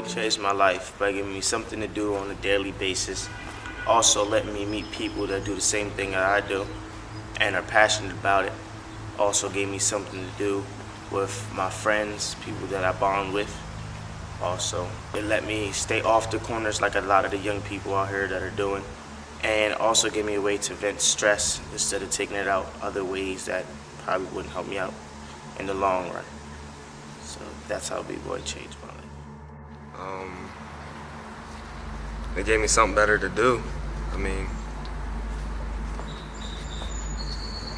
changed my life by giving me something to do on a daily basis. Also letting me meet people that do the same thing that I do and are passionate about it. Also gave me something to do with my friends, people that I bond with. Also, it let me stay off the corners like a lot of the young people out here that are doing. And also gave me a way to vent stress instead of taking it out other ways that probably wouldn't help me out in the long run. So that's how B-Boy changed my life. They gave me something better to do. I mean,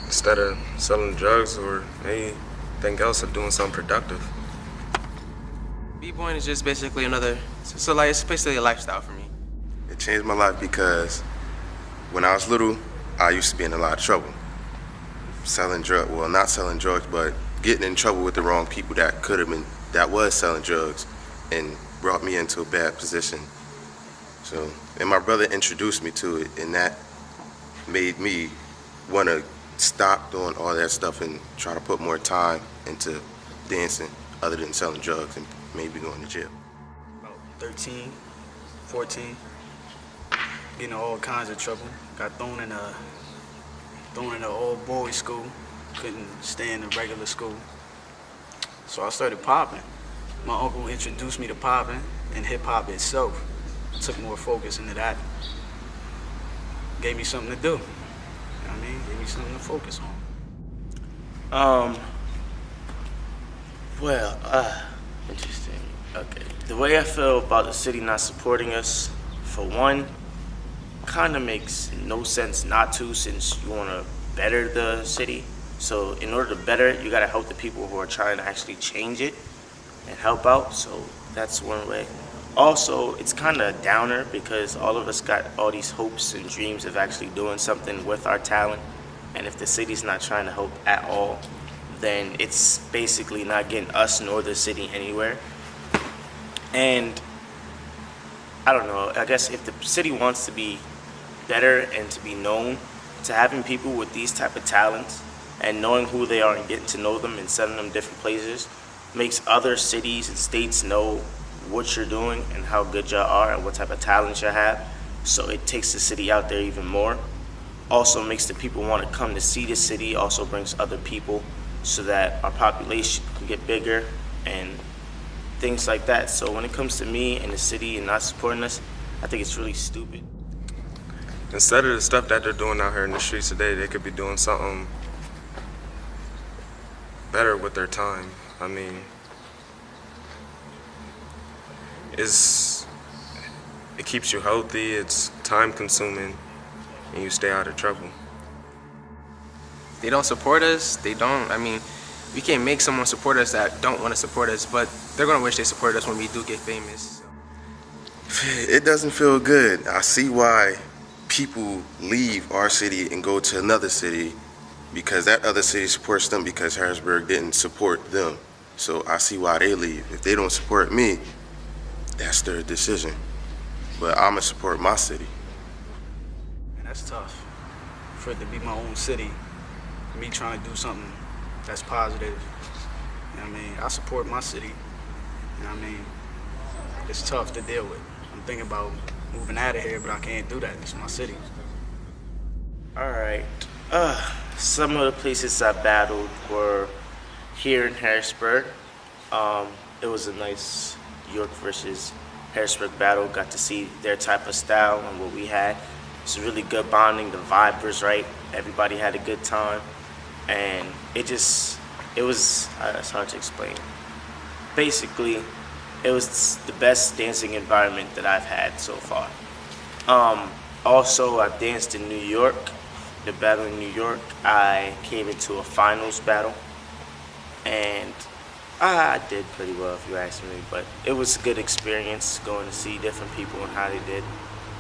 instead of selling drugs or anything else, I'm doing something productive. B-boying is just basically it's basically a lifestyle for me. It changed my life because when I was little, I used to be in a lot of trouble. Not selling drugs, but getting in trouble with the wrong people that was selling drugs and brought me into a bad position. So, and my brother introduced me to it, and that made me want to stop doing all that stuff and try to put more time into dancing other than selling drugs and maybe going to jail. About 13, 14, getting in all kinds of trouble. Got thrown in an old boys school. Couldn't stay in the regular school. So I started popping. My uncle introduced me to popping and hip hop itself. I took more focus into that. Gave me something to do. You know what I mean? Gave me something to focus on. Interesting. Okay. The way I feel about the city not supporting us, for one, kind of makes no sense not to, since you want to better the city. So in order to better it, you got to help the people who are trying to actually change it and help out. So that's one way. Also, it's kind of a downer because all of us got all these hopes and dreams of actually doing something with our talent. And if the city's not trying to help at all, then it's basically not getting us nor the city anywhere. And I don't know, I guess if the city wants to be better and to be known, to having people with these type of talents and knowing who they are and getting to know them and sending them different places makes other cities and states know what you're doing and how good y'all are and what type of talent you have. So it takes the city out there even more. Also makes the people want to come to see the city, also brings other people so that our population can get bigger and things like that. So when it comes to me and the city and not supporting us, I think it's really stupid. Instead of the stuff that they're doing out here in the streets today, they could be doing something better with their time. I mean, it keeps you healthy, it's time consuming, and you stay out of trouble. They don't support us, we can't make someone support us that don't want to support us, but they're gonna wish they supported us when we do get famous. It doesn't feel good. I see why people leave our city and go to another city because that other city supports them because Harrisburg didn't support them. So I see why they leave. If they don't support me, that's their decision. But I'm gonna support my city. And that's tough. For it to be my own city, me trying to do something that's positive. You know what I mean? I support my city. You know what I mean? It's tough to deal with. I'm thinking about moving out of here, but I can't do that. It's my city. All right. Some of the places I battled were here in Harrisburg. It was a nice York versus Harrisburg battle. Got to see their type of style and what we had. It's really good bonding. The vibe was right. Everybody had a good time. And it's hard to explain. Basically, it was the best dancing environment that I've had so far. Also, I've danced in New York. The battle in New York, I came into a finals battle. And I did pretty well, if you ask me, but it was a good experience going to see different people and how they did.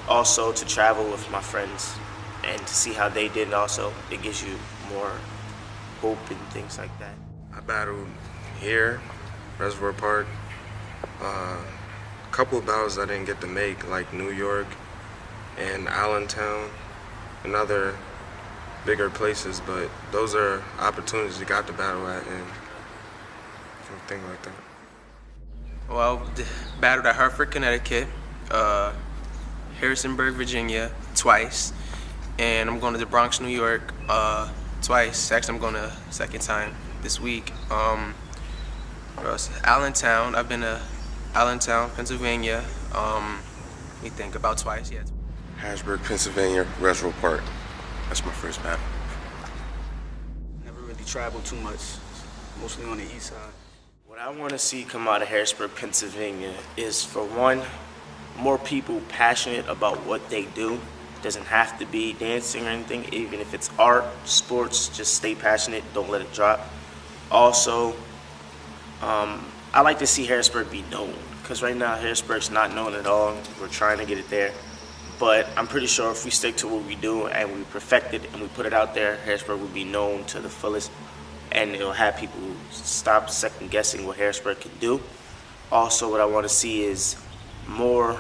Also, to travel with my friends and to see how they did also, it gives you more hope and things like that. I battled here, Reservoir Park, a couple of battles I didn't get to make, like New York and Allentown and other bigger places, but those are opportunities you got to battle at and things like that. Well, battled at Hartford, Connecticut, Harrisburg, Virginia, twice, and I'm going to the Bronx, New York, twice. Actually, I'm going to second time this week. Where else? Allentown. I've been to Allentown, Pennsylvania. Let me think, about twice yet. Harrisburg, Pennsylvania, Reservoir Park. That's my first battle. Never really traveled too much, mostly on the east side. What I want to see come out of Harrisburg, Pennsylvania is, for one, more people passionate about what they do. It doesn't have to be dancing or anything, even if it's art, sports, just stay passionate, don't let it drop. Also, I like to see Harrisburg be known, because right now Harrisburg's not known at all. We're trying to get it there. But I'm pretty sure if we stick to what we do and we perfect it and we put it out there, Harrisburg will be known to the fullest, and it'll have people stop second guessing what Harrisburg can do. Also, what I want to see is more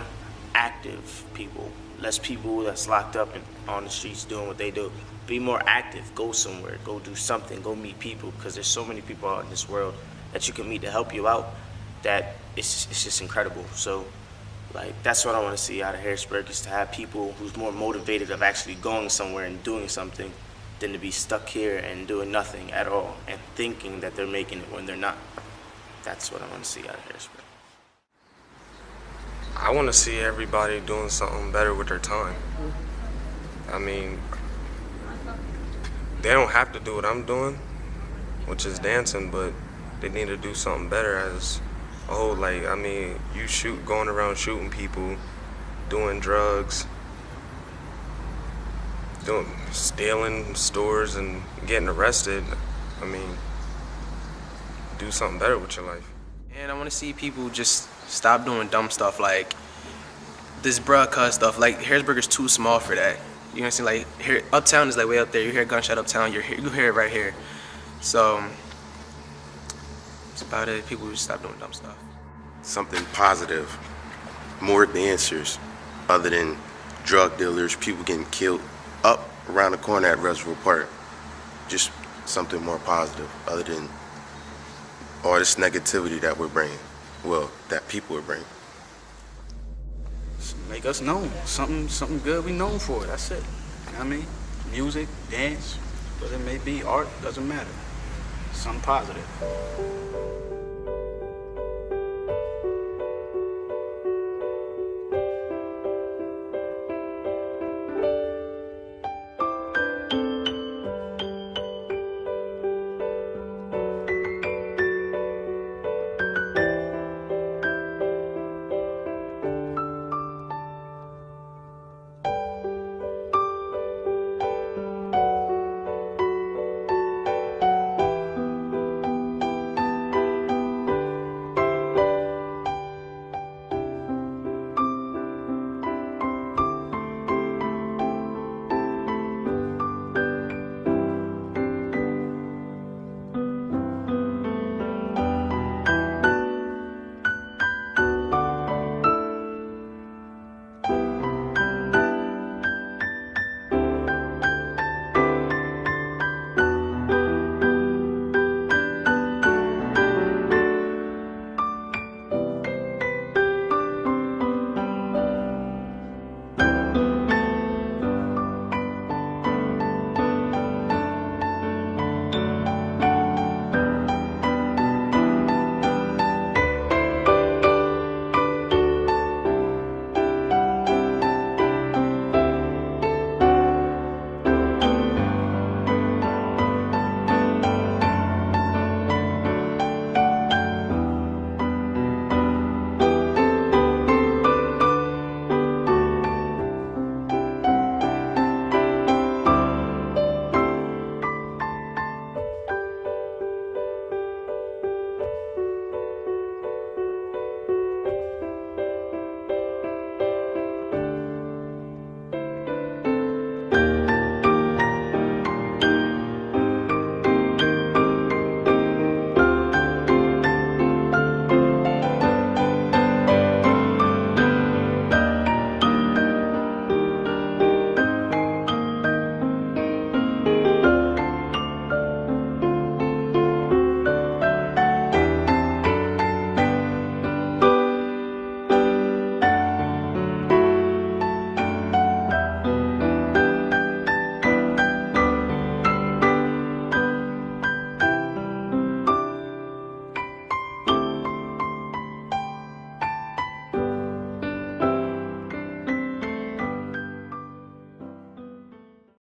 active people, less people that's locked up and on the streets doing what they do. Be more active, go somewhere, go do something, go meet people, because there's so many people out in this world that you can meet to help you out that it's just incredible. So, like, that's what I want to see out of Harrisburg, is to have people who's more motivated of actually going somewhere and doing something than to be stuck here and doing nothing at all and thinking that they're making it when they're not. That's what I want to see out of Harrisburg. I want to see everybody doing something better with their time. I mean, they don't have to do what I'm doing, which is dancing, but they need to do something better as a whole. Like, I mean, going around shooting people, doing drugs, stealing stores and getting arrested. I mean, do something better with your life. And I want to see people just stop doing dumb stuff like this bruh cuss stuff. Like, Harrisburg is too small for that. You know what I'm saying? Like, here, uptown is like way up there. You hear a gunshot uptown, you hear it right here. So that's about it. People just stop doing dumb stuff. Something positive, more dancers, other than drug dealers, people getting killed up around the corner at Reservoir Park. Just something more positive, other than all this negativity that we're bringing. Well, that people are bringing. Make us known. Something good we known for. That's it. You know what I mean? Music, dance, whatever it may be, art, doesn't matter. Something positive.